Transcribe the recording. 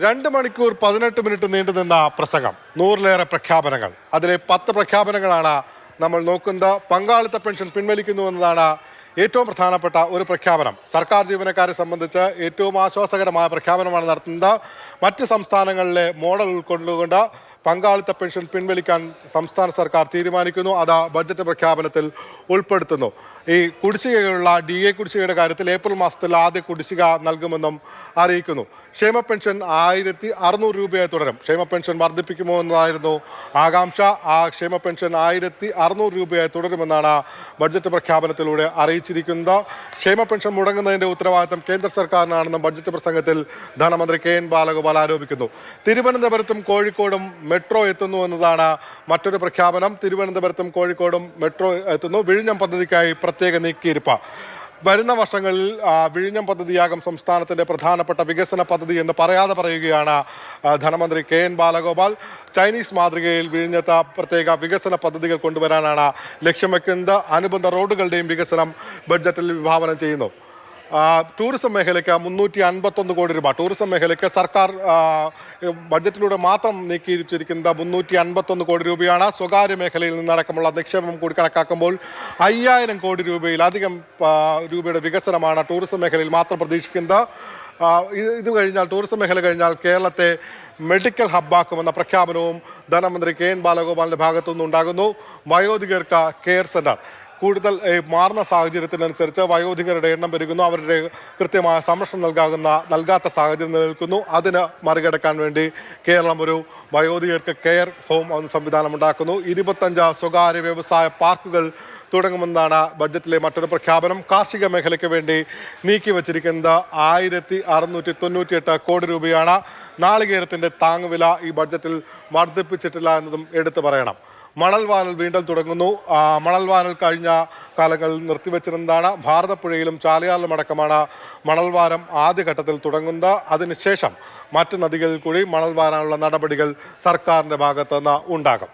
2 മണിക്കൂർ 18 മിനിറ്റ് നീണ്ടുനിന്ന പ്രസംഗം, 100-ലേറെ പ്രഖ്യാപനങ്ങൾ. അതിലെ 10 പ്രഖ്യാപനങ്ങളാണ് നമ്മൾ നോക്കുന്നത്. പങ്കാളിത്ത പെൻഷൻ പിൻവലിക്കുന്നു എന്നതാണ് ഏറ്റവും പ്രധാനപ്പെട്ട ഒരു പ്രഖ്യാപനം. സർക്കാർ ജീവനക്കാരെ സംബന്ധിച്ച് ഏറ്റവും ആശ്വാസകരമായ പ്രഖ്യാപനമാണ് നടത്തുന്നത്. മറ്റ് സംസ്ഥാനങ്ങളിലെ മോഡൽ ഉൾക്കൊണ്ടുകൊണ്ട് പങ്കാളിത്ത പെൻഷൻ പിൻവലിക്കാൻ സംസ്ഥാന സർക്കാർ തീരുമാനിക്കുന്നു. അത് ബഡ്ജറ്റ് പ്രഖ്യാപനത്തിൽ ഉൾപ്പെടുത്തുന്നു. ഈ കുടിശ്ശികയുള്ള DA കുടിശ്ശികയുടെ കാര്യത്തിൽ ഏപ്രിൽ മാസത്തിൽ ആദ്യ കുടിശ്ശിക നൽകുമെന്നും അറിയിക്കുന്നു. ക്ഷേമ പെൻഷൻ 1600 രൂപയായി തുടരും. ക്ഷേമ പെൻഷൻ വർദ്ധിപ്പിക്കുമോ എന്നതായിരുന്നു ആകാംക്ഷ. ആ ക്ഷേമ പെൻഷൻ 1600 രൂപയായി തുടരുമെന്നാണ് ബഡ്ജറ്റ് പ്രഖ്യാപനത്തിലൂടെ അറിയിച്ചിരിക്കുന്നത്. ക്ഷേമ പെൻഷൻ മുടങ്ങുന്നതിന്റെ ഉത്തരവാദിത്തം കേന്ദ്ര സർക്കാരിനാണെന്നും ബഡ്ജറ്റ് പ്രസംഗത്തിൽ ധനമന്ത്രി KN ബാലഗോപാൽ ആരോപിക്കുന്നു. തിരുവനന്തപുരത്തും കോഴിക്കോടും മെട്രോ എത്തുന്നു എന്നതാണ് മറ്റൊരു പ്രഖ്യാപനം. തിരുവനന്തപുരത്തും കോഴിക്കോടും മെട്രോ എത്തുന്നു. വിഴിഞ്ഞം പദ്ധതിക്കായി പ്രത്യേക നീക്കിയിരിപ്പ്. വരുന്ന വർഷങ്ങളിൽ വിഴിഞ്ഞം പദ്ധതിയാകും സംസ്ഥാനത്തിന്റെ പ്രധാനപ്പെട്ട വികസന പദ്ധതി എന്ന് പറയാതെ പറയുകയാണ് ധനമന്ത്രി KN ബാലഗോപാൽ. ചൈനീസ് മാതൃകയിൽ വിഴിഞ്ഞത്ത് പ്രത്യേക വികസന പദ്ധതികൾ കൊണ്ടുവരാനാണ് ലക്ഷ്യം വെക്കുന്നത്. അനുബന്ധ റോഡുകളുടെയും വികസനം ബഡ്ജറ്റിൽ വിഭാവനം ചെയ്യുന്നു. ടൂറിസം മേഖലയ്ക്ക് 351 കോടി രൂപ. ടൂറിസം മേഖലയ്ക്ക് സർക്കാർ ബഡ്ജറ്റിലൂടെ മാത്രം നീക്കിയിരിച്ചിരിക്കുന്നത് 351 കോടി രൂപയാണ്. സ്വകാര്യ മേഖലയിൽ നിന്നടക്കമുള്ള നിക്ഷേപം കൂടി കണക്കാക്കുമ്പോൾ 5000 കോടി രൂപയിലധികം രൂപയുടെ വികസനമാണ് ടൂറിസം മേഖലയിൽ മാത്രം പ്രതീക്ഷിക്കുന്നത്. ഇത് കഴിഞ്ഞാൽ, ടൂറിസം മേഖല കഴിഞ്ഞാൽ കേരളത്തെ മെഡിക്കൽ ഹബ്ബാക്കുമെന്ന പ്രഖ്യാപനവും ധനമന്ത്രി KN ബാലഗോപാലിന്റെ ഭാഗത്തുനിന്നുണ്ടാകുന്നു. വയോധികർക്ക് കെയർ സെന്റർ. കൂടുതൽ മാറുന്ന സാഹചര്യത്തിനനുസരിച്ച് വയോധികരുടെ എണ്ണം പെരുകുന്നു. അവരുടെ കൃത്യമായ സംരക്ഷണം നൽകാത്ത സാഹചര്യം നിലനിൽക്കുന്നു. അതിന് മറികടക്കാൻ വേണ്ടി കേരളം ഒരു വയോധികർക്ക് കെയർ ഹോം സംവിധാനം ഉണ്ടാക്കുന്നു. 25 സ്വകാര്യ വ്യവസായ പാർക്കുകൾ തുടങ്ങുമെന്നാണ് ബഡ്ജറ്റിലെ മറ്റൊരു പ്രഖ്യാപനം. കാർഷിക മേഖലയ്ക്ക് വേണ്ടി നീക്കിവച്ചിരിക്കുന്നത് 1698 കോടി രൂപയാണ്. നാളികേരത്തിന്റെ താങ്ങുവില ഈ ബഡ്ജറ്റിൽ വർദ്ധിപ്പിച്ചിട്ടില്ല എന്നതും എടുത്തു പറയണം. മണൽവാരൽ വീണ്ടും തുടങ്ങുന്നു. മണൽവാരൽ കഴിഞ്ഞ കാലങ്ങളിൽ നിർത്തിവെച്ചിരുന്നതാണ്. ഭാരതപ്പുഴയിലും ചാലിയാറിലും അടക്കമാണ് മണൽവാരം ആദ്യഘട്ടത്തിൽ തുടങ്ങുന്നത്. അതിനുശേഷം മറ്റ് നദികളിൽ കൂടി മണൽ വാരാനുള്ള നടപടികൾ സർക്കാരിൻ്റെ ഭാഗത്തുനിന്ന് ഉണ്ടാകും.